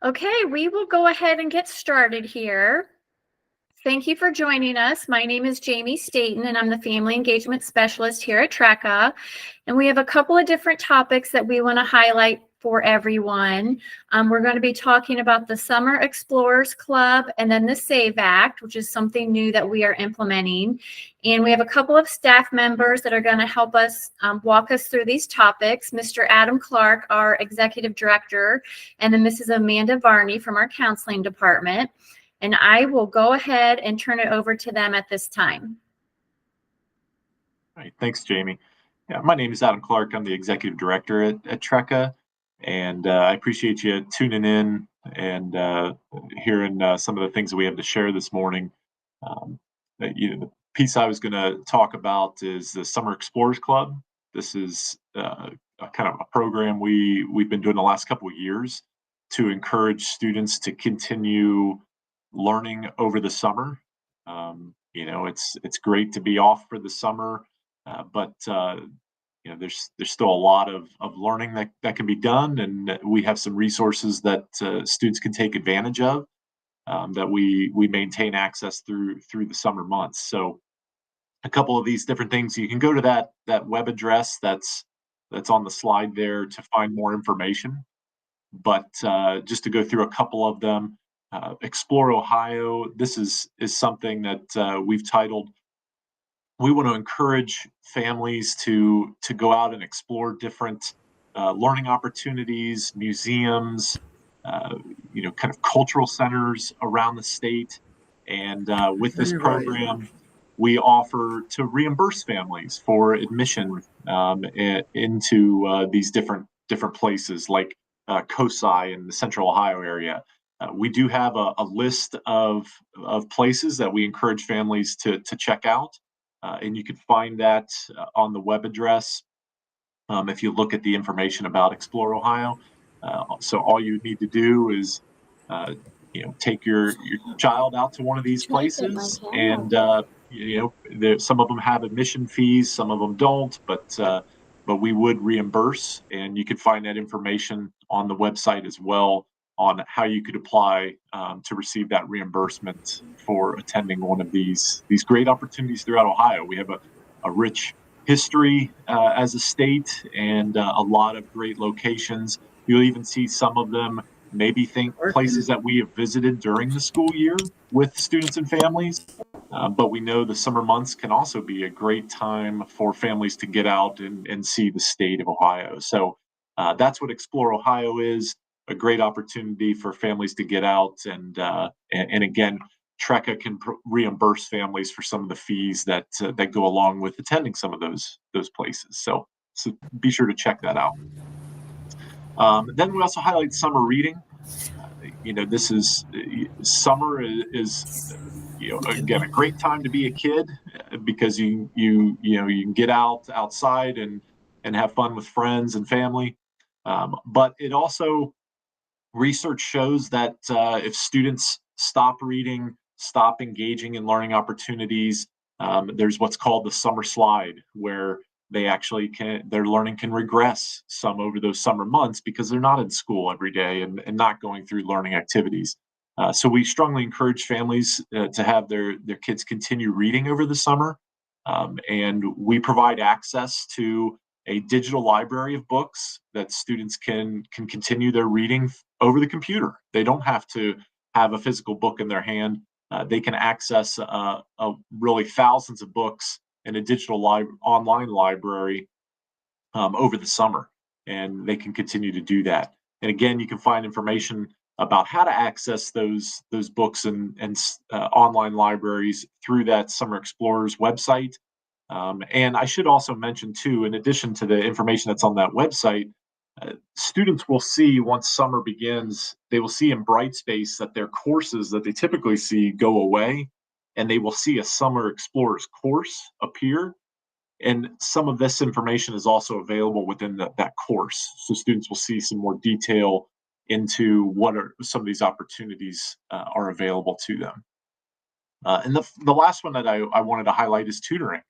Okay, we will go ahead and get started here. Thank you for joining us. My name is Jamie Staten, and I'm the Family Engagement Specialist here at TRECA. And we have a couple of different topics that we want to highlight for everyone. We're going to be talking about the Summer Explorers Club and then the SAVE Act, which is something new that we are implementing. And we have a couple of staff members that are going to help us walk us through these topics. Mr. Adam Clark, our Executive Director, and then Mrs. Amanda Varney from our Counseling Department. And I will go ahead and turn it over to them at this time. All right, thanks, Jamie. Yeah, my name is Adam Clark. I'm the Executive Director at TRECA, and I appreciate you tuning in and hearing some of the things that we have to share this morning. The piece I was going to talk about is the Summer Explorers Club. This is a kind of a program we've been doing the last couple of years to encourage students to continue learning over the summer. It's great to be off for the summer, but there's still a lot of learning that can be done, and we have some resources that students can take advantage of that we maintain access through the summer months. So a couple of these different things, you can go to that web address that's on the slide there to find more information. But just to go through a couple of them, Explore Ohio. This is something that we've titled. We want to encourage families to go out and explore different learning opportunities, museums, kind of cultural centers around the state. And with this program, we offer to reimburse families for admission into these different places like COSI in the Central Ohio area. We do have a list of places that we encourage families to check out, and you can find that on the web address if you look at the information about Explore Ohio. So all you need to do is take your child out to one of these places, and some of them have admission fees, some of them don't, but we would reimburse, and you can find that information on the website as well on how you could apply to receive that reimbursement for attending one of these great opportunities throughout Ohio. We have a rich history as a state and a lot of great locations. You'll even see some of them maybe think places that we have visited during the school year with students and families. But we know the summer months can also be a great time for families to get out and see the state of Ohio. So that's what Explore Ohio is, a great opportunity for families to get out. And again, TRECA can reimburse families for some of the fees that go along with attending some of those places. So be sure to check that out. Then we also highlight summer reading. This is summer is again a great time to be a kid because you can get outside and have fun with friends and family. But it also, research shows that if students stop reading, stop engaging in learning opportunities, there's what's called the summer slide, where their learning can regress some over those summer months because they're not in school every day and not going through learning activities. So we strongly encourage families to have their kids continue reading over the summer. And we provide access to a digital library of books that students can continue their reading over the computer. They don't have to have a physical book in their hand. They can access really thousands of books in a digital online library over the summer, and they can continue to do that. And again, you can find information about how to access those books and online libraries through that Summer Explorers website. And I should also mention too, in addition to the information that's on that website, students will see once summer begins, they will see in Brightspace that their courses that they typically see go away, and they will see a Summer Explorers course appear. And some of this information is also available within that course. So students will see some more detail into what are some of these opportunities are available to them. And the last one that I wanted to highlight is tutoring.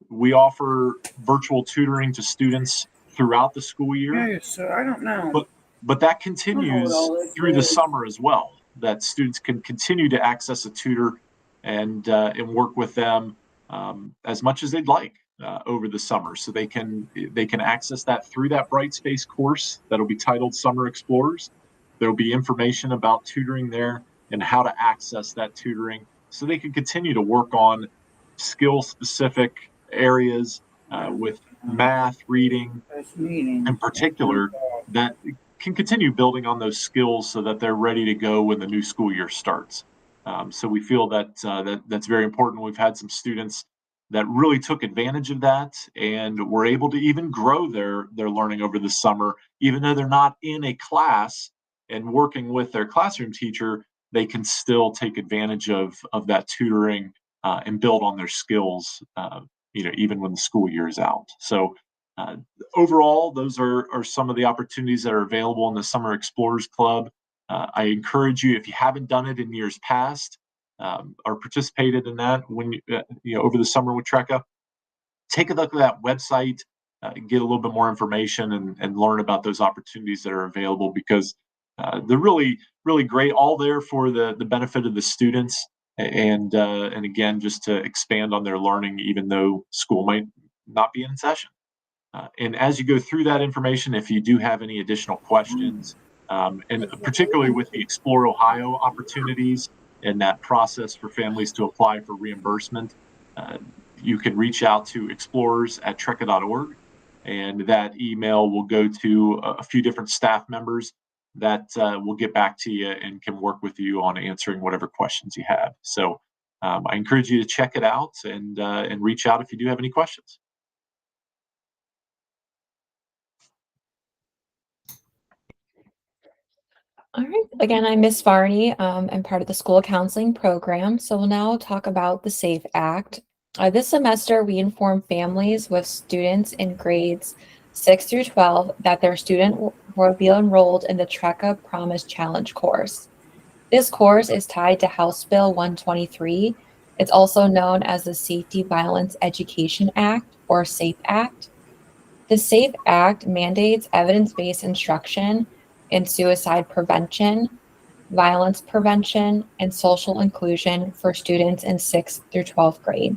We offer virtual tutoring to students throughout the school year. Yeah, so I don't know. But But that continues through the summer as well, that students can continue to access a tutor and work with them as much as they'd like over the summer. So they can access that through that Brightspace course that'll be titled Summer Explorers. There'll be information about tutoring there and how to access that tutoring so they can continue to work on skill-specific areas with math, reading in particular, that can continue building on those skills so that they're ready to go when the new school year starts. So we feel that that's very important. We've had some students that really took advantage of that and were able to even grow their learning over the summer, even though they're not in a class and working with their classroom teacher. They can still take advantage of that tutoring and build on their skills, even when the school year is out. So overall, those are some of the opportunities that are available in the Summer Explorers Club. I encourage you, if you haven't done it in years past or participated in that when over the summer with TRECA, take a look at that website, get a little bit more information, and learn about those opportunities that are available, because they're really, really great, all there for the benefit of the students, and again, just to expand on their learning, even though school might not be in session. And as you go through that information, if you do have any additional questions, and particularly with the Explore Ohio opportunities and that process for families to apply for reimbursement, you can reach out to explorers@treca.org, and that email will go to a few different staff members that will get back to you and can work with you on answering whatever questions you have. So I encourage you to check it out and reach out if you do have any questions. All right. Again, I'm Miss Varney. I'm part of the school counseling program. So we'll now talk about the SAFE Act. This semester, we inform families with students in grades 6 through 12 that their student will be enrolled in the TRECA Promise Challenge course. This course is tied to House Bill 123. It's also known as the Safety Violence Education Act, or SAFE Act. The SAFE Act mandates evidence-based instruction in suicide prevention, violence prevention, and social inclusion for students in 6th through 12th grade.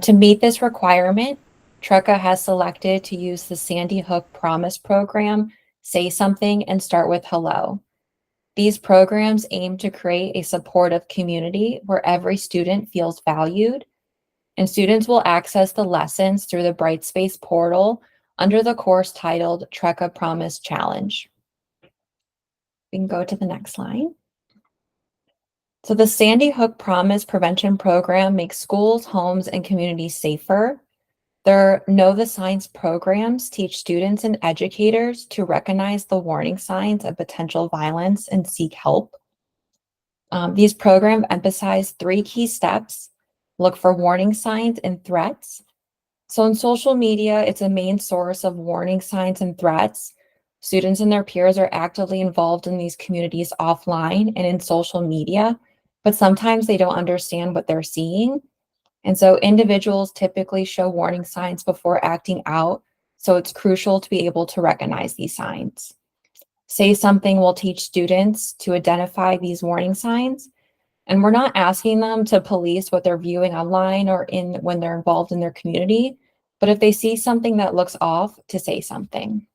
To meet this requirement, TRECA has selected to use the Sandy Hook Promise program, Say Something and Start with Hello. These programs aim to create a supportive community where every student feels valued, and students will access the lessons through the Brightspace portal under the course titled TRECA Promise Challenge. We can go to the next slide. So the Sandy Hook Promise Prevention Program makes schools, homes, and communities safer. Their Know the Signs programs teach students and educators to recognize the warning signs of potential violence and seek help. These programs emphasize 3 key steps. Look for warning signs and threats. So in social media, it's a main source of warning signs and threats. Students and their peers are actively involved in these communities offline and in social media, but sometimes they don't understand what they're seeing. And so individuals typically show warning signs before acting out, so it's crucial to be able to recognize these signs. Say Something will teach students to identify these warning signs, and we're not asking them to police what they're viewing online or when they're involved in their community, but if they see something that looks off, to say something.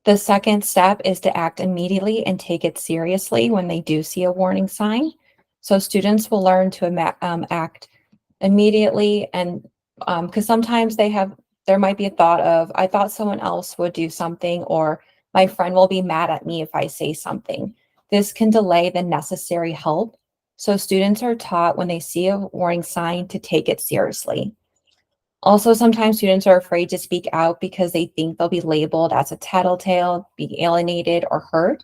The second step is to act immediately and take it seriously when they do see a warning sign. So students will learn to act immediately, and because sometimes there might be a thought of, I thought someone else would do something, or my friend will be mad at me if I say something. This can delay the necessary help. So students are taught when they see a warning sign to take it seriously. Also, sometimes students are afraid to speak out because they think they'll be labeled as a tattletale, be alienated, or hurt.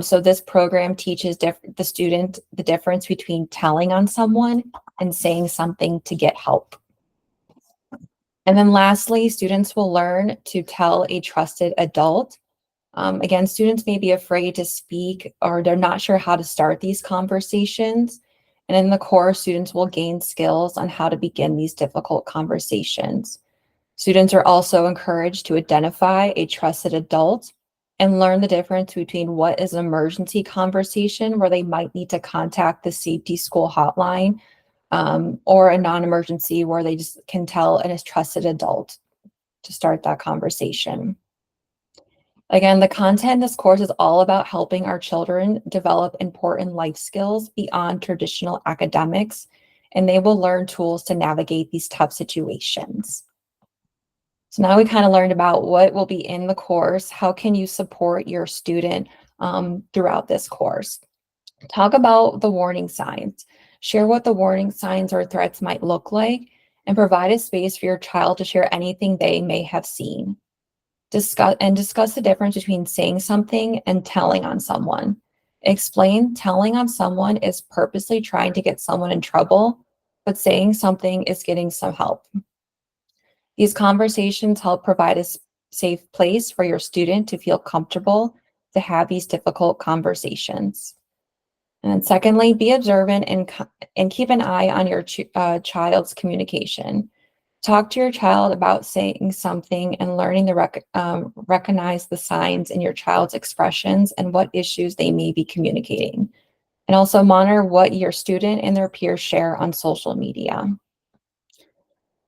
So this program teaches the student the difference between telling on someone and saying something to get help. And then lastly, students will learn to tell a trusted adult. Again, students may be afraid to speak, or they're not sure how to start these conversations. And in the course, students will gain skills on how to begin these difficult conversations. Students are also encouraged to identify a trusted adult and learn the difference between what is an emergency conversation where they might need to contact the safety school hotline, or a non-emergency where they just can tell a trusted adult to start that conversation. Again, the content in this course is all about helping our children develop important life skills beyond traditional academics, and they will learn tools to navigate these tough situations. So now we kind of learned about what will be in the course. How can you support your student throughout this course? Talk about the warning signs. Share what the warning signs or threats might look like, and provide a space for your child to share anything they may have seen. Discuss the difference between saying something and telling on someone. Explain telling on someone is purposely trying to get someone in trouble, but saying something is getting some help. These conversations help provide a safe place for your student to feel comfortable to have these difficult conversations. And then secondly, be observant and keep an eye on your child's communication. Talk to your child about saying something and learning to recognize the signs in your child's expressions and what issues they may be communicating. And also monitor what your student and their peers share on social media.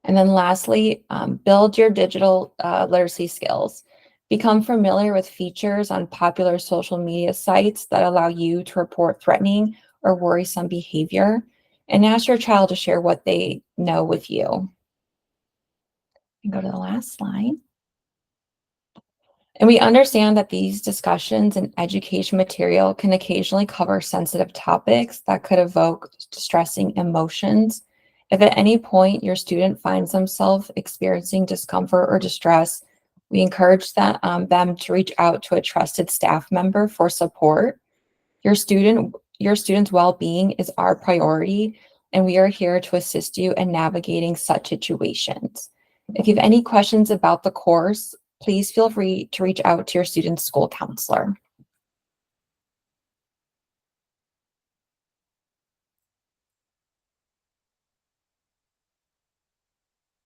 And then lastly, build your digital literacy skills. Become familiar with features on popular social media sites that allow you to report threatening or worrisome behavior, and ask your child to share what they know with you. And go to the last slide. And we understand that these discussions and education material can occasionally cover sensitive topics that could evoke distressing emotions. If at any point your student finds themselves experiencing discomfort or distress, we encourage them to reach out to a trusted staff member for support. Your student's well-being is our priority, and we are here to assist you in navigating such situations. If you have any questions about the course, please feel free to reach out to your student's school counselor.